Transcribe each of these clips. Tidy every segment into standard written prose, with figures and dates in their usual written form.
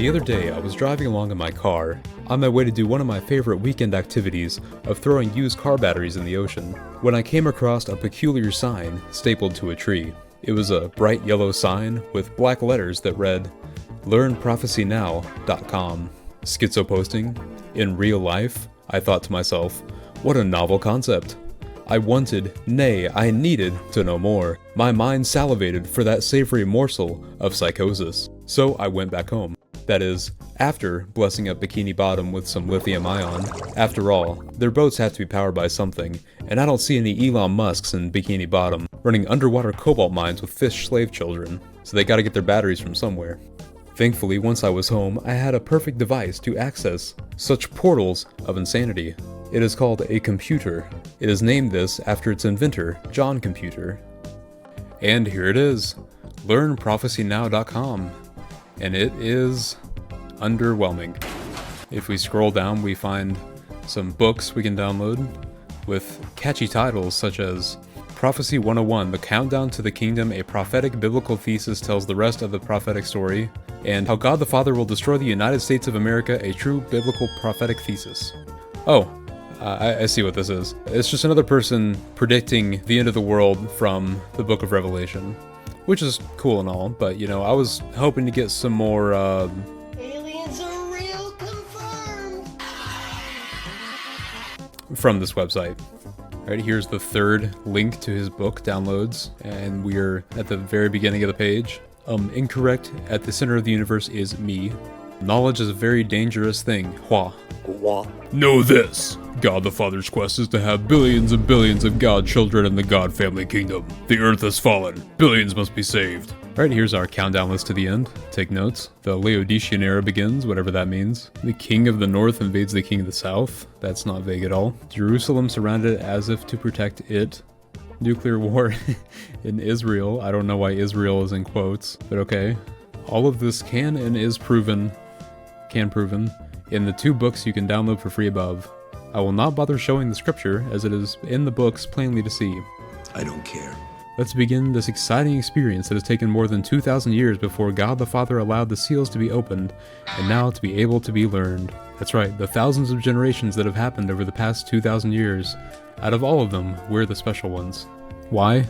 The other day, I was driving along in my car, on my way to do one of my favorite weekend activities of throwing used car batteries in the ocean, when I came across a peculiar sign stapled to a tree. It was a bright yellow sign with black letters that read, LearnProphecyNow.com. Schizo posting? In real life? I thought to myself, what a novel concept. I wanted, nay, I needed to know more. My mind salivated for that savory morsel of psychosis. So I went back home. That is, after blessing up Bikini Bottom with some lithium ion. After all, their boats have to be powered by something, and I don't see any Elon Musks in Bikini Bottom running underwater cobalt mines with fish slave children, so they gotta get their batteries from somewhere. Thankfully, once I was home, I had a perfect device to access such portals of insanity. It is called a computer. It is named this after its inventor, John Computer. And here it is, LearnProphecyNow.com. And it is underwhelming. If we scroll down, we find some books we can download with catchy titles such as Prophecy 101, The Countdown to the Kingdom, a prophetic biblical thesis tells the rest of the prophetic story, and How God the Father Will Destroy the United States of America, a true biblical prophetic thesis. Oh, I see what this is. It's just another person predicting the end of the world from the Book of Revelation. Which is cool and all, but you know, I was hoping to get some more, Aliens are real, confirmed! from this website. Alright, here's the third link to his book downloads, and we're at the very beginning of the page. Incorrect, at the center of the universe is me. Knowledge is a very dangerous thing. Hua. Know this! God the Father's quest is to have billions and billions of God children in the God family kingdom. The earth has fallen. Billions must be saved. Alright, here's our countdown list to the end. Take notes. The Laodicean era begins, whatever that means. The king of the north invades the king of the south. That's not vague at all. Jerusalem surrounded as if to protect it. Nuclear war in Israel. I don't know why Israel is in quotes, but okay. All of this can and is proven in the two books you can download for free above. I will not bother showing the scripture, as it is in the books plainly to see. I don't care. Let's begin this exciting experience that has taken more than 2,000 years before God the Father allowed the seals to be opened, and now to be able to be learned. That's right, the thousands of generations that have happened over the past 2,000 years. Out of all of them, we're the special ones. Why?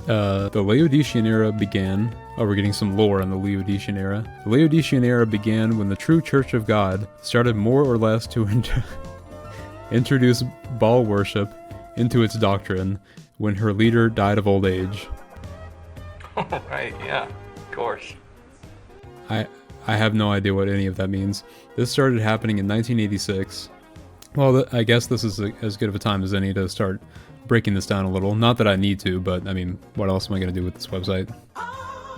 The Laodicean era began... Oh, we're getting some lore on the Laodicean era. The Laodicean era began when the true Church of God started more or less to introduce Baal worship into its doctrine when her leader died of old age. Oh, right, yeah, of course. I have no idea what any of that means. This started happening in 1986. Well, I guess this is as good of a time as any to start breaking this down a little. Not that I need to, but I mean, what else am I going to do with this website?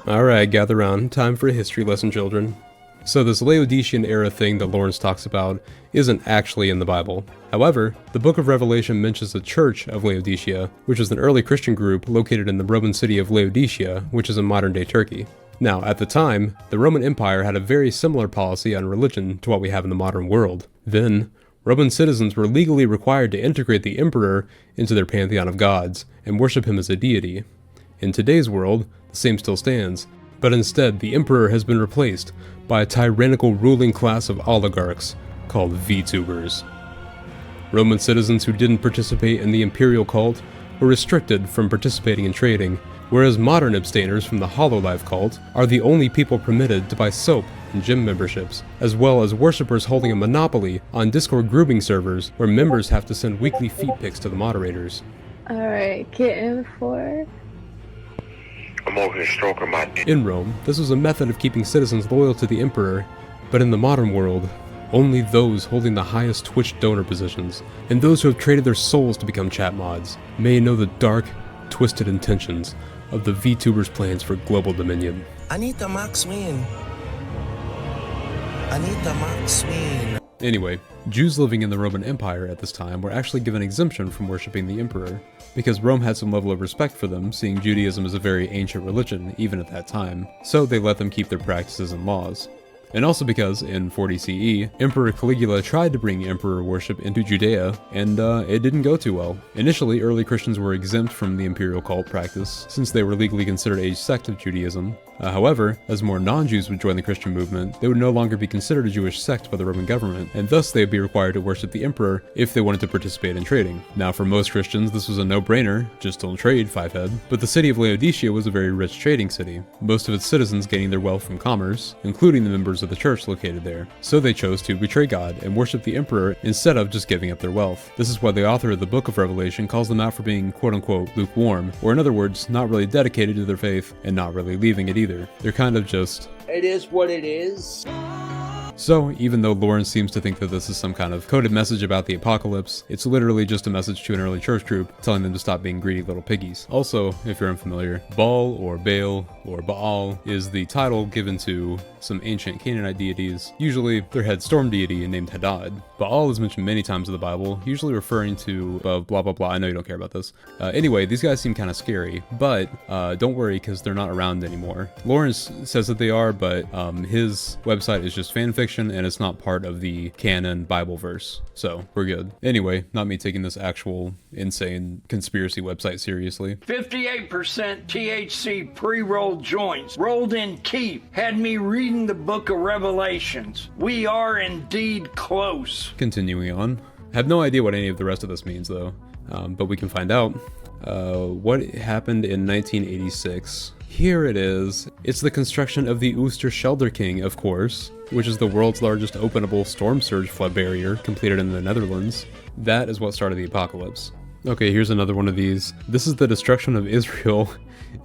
Alright, gather round. Time for a history lesson, children. So this Laodicean era thing that Lawrence talks about isn't actually in the Bible. However, the Book of Revelation mentions the Church of Laodicea, which is an early Christian group located in the Roman city of Laodicea, which is in modern-day Turkey. Now, at the time, the Roman Empire had a very similar policy on religion to what we have in the modern world. Then, Roman citizens were legally required to integrate the emperor into their pantheon of gods and worship him as a deity. In today's world, the same still stands, but instead the emperor has been replaced by a tyrannical ruling class of oligarchs called VTubers. Roman citizens who didn't participate in the imperial cult were restricted from participating in trading, whereas modern abstainers from the Hololive cult are the only people permitted to buy soap and gym memberships, as well as worshippers holding a monopoly on Discord grouping servers where members have to send weekly feet pics to the moderators. Alright, kitten 4. I'm over here stroking my dick. In Rome, this was a method of keeping citizens loyal to the emperor, but in the modern world, only those holding the highest Twitch donor positions, and those who have traded their souls to become chat mods, may know the dark, twisted intentions of the VTubers' plans for global dominion. I need the max win. I need the max win. Anyway, Jews living in the Roman Empire at this time were actually given exemption from worshipping the emperor, because Rome had some level of respect for them, seeing Judaism as a very ancient religion, even at that time, so they let them keep their practices and laws. And also because, in 40 CE, Emperor Caligula tried to bring emperor worship into Judea, and it didn't go too well. Initially, early Christians were exempt from the imperial cult practice, since they were legally considered a sect of Judaism. However, as more non-Jews would join the Christian movement, they would no longer be considered a Jewish sect by the Roman government, and thus they would be required to worship the emperor if they wanted to participate in trading. Now, for most Christians, this was a no-brainer, just don't trade, five-head. But the city of Laodicea was a very rich trading city, most of its citizens gaining their wealth from commerce, including the members of the church located there. So they chose to betray God and worship the emperor instead of just giving up their wealth. This is why the author of the book of Revelation calls them out for being quote-unquote lukewarm, or in other words, not really dedicated to their faith and not really leaving it either. They're kind of just... It is what it is. So, even though Lawrence seems to think that this is some kind of coded message about the apocalypse, it's literally just a message to an early church group telling them to stop being greedy little piggies. Also, if you're unfamiliar, Baal or Baal or Baal is the title given to some ancient Canaanite deities, usually their head storm deity named Hadad. Baal is mentioned many times in the Bible, usually referring to blah blah blah. I know you don't care about this. Anyway, these guys seem kind of scary, but don't worry because they're not around anymore. Lawrence says that they are, but his website is just fan fiction and it's not part of the canon Bible verse, so we're good. Anyway, not me taking this actual insane conspiracy website seriously. 58% THC pre-rolled joints, rolled in keef, had me reading the book of Revelations. We are indeed close. Continuing on. I have no idea what any of the rest of this means though, but we can find out. What happened in 1986? Here it is. It's the construction of the Oosterschelde of course, which is the world's largest openable storm surge flood barrier, completed in the Netherlands. That is what started the apocalypse. Okay, here's another one of these. This is the destruction of Israel,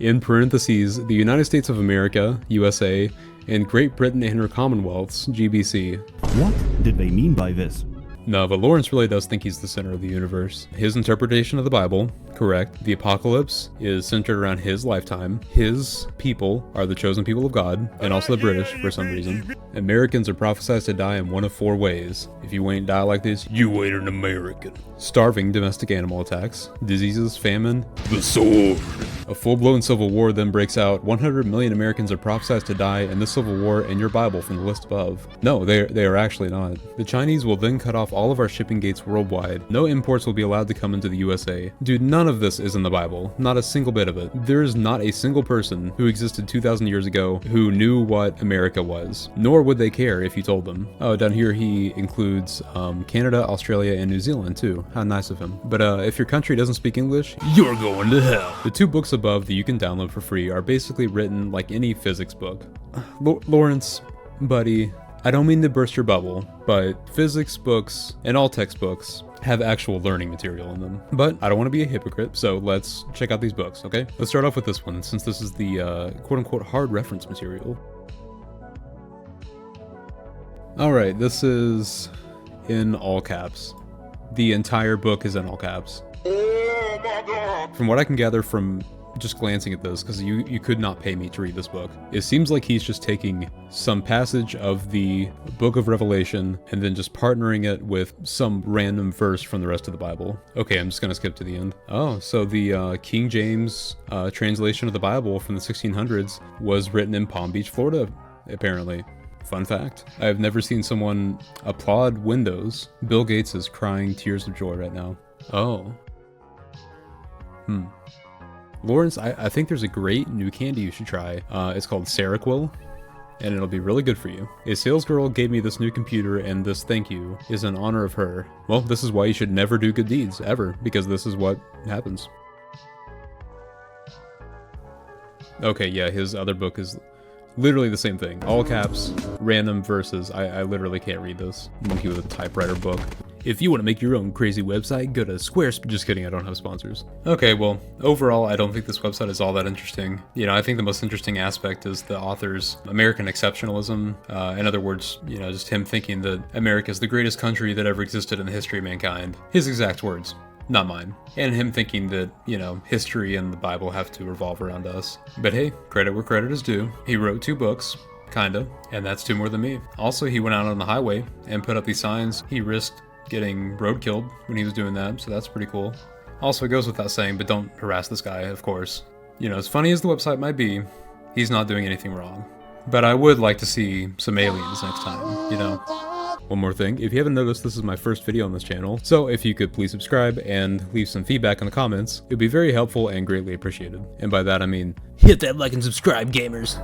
in parentheses, the United States of America, USA, and Great Britain and her Commonwealths, GBC. What did they mean by this? No, but Lawrence really does think he's the center of the universe. His interpretation of the Bible, correct. The apocalypse is centered around his lifetime. His people are the chosen people of God, and also the British for some reason. Americans are prophesied to die in one of four ways. If you ain't die like this, you ain't an American. Starving domestic animal attacks, diseases, famine, the sword. A full-blown civil war then breaks out. 100 million Americans are prophesied to die in this civil war in your Bible from the list above. No, they are actually not. The Chinese will then cut off all of our shipping gates worldwide. No imports will be allowed to come into the USA. Dude, none of this is in the Bible. Not a single bit of it. There is not a single person who existed 2,000 years ago who knew what America was. Nor would they care if you told them. Oh, down here he includes Canada, Australia, and New Zealand too. How nice of him. But if your country doesn't speak English, you're going to hell. The two books above that you can download for free are basically written like any physics book. Lawrence, buddy, I don't mean to burst your bubble, but physics books and all textbooks have actual learning material in them. But I don't want to be a hypocrite, so let's check out these books, okay? Let's start off with this one, since this is the quote-unquote hard reference material. Alright, this is in all caps. The entire book is in all caps. Oh my God! From what I can gather from just glancing at this, because you could not pay me to read this book, it seems like he's just taking some passage of the book of Revelation and then just partnering it with some random verse from the rest of the Bible. Okay, I'm just gonna skip to the end. Oh, so the King James translation of the Bible from the 1600s was written in Palm Beach, Florida, apparently. Fun fact. I have never seen someone applaud Windows. Bill Gates is crying tears of joy right now. Oh. Lawrence, I think there's a great new candy you should try. It's called Seroquel, and it'll be really good for you. A salesgirl gave me this new computer, and this thank you is in honor of her. Well, this is why you should never do good deeds, ever, because this is what happens. Okay, yeah, his other book is literally the same thing. All caps, random verses. I literally can't read this. Monkey with a typewriter book. If you want to make your own crazy website, go to Squarespace. Just kidding, I don't have sponsors. Okay, well, overall, I don't think this website is all that interesting. You know, I think the most interesting aspect is the author's American exceptionalism. In other words, you know, just him thinking that America is the greatest country that ever existed in the history of mankind. His exact words. Not mine. And him thinking that, you know, history and the Bible have to revolve around us. But hey, credit where credit is due. He wrote 2 books, kinda, and that's 2 more than me. Also, he went out on the highway and put up these signs. He risked getting roadkilled when he was doing that, so that's pretty cool. Also, it goes without saying, but don't harass this guy, of course. You know, as funny as the website might be, he's not doing anything wrong. But I would like to see some aliens next time, you know? One more thing, if you haven't noticed, this is my first video on this channel, so if you could please subscribe and leave some feedback in the comments, it would be very helpful and greatly appreciated. And by that I mean, hit that like and subscribe, gamers!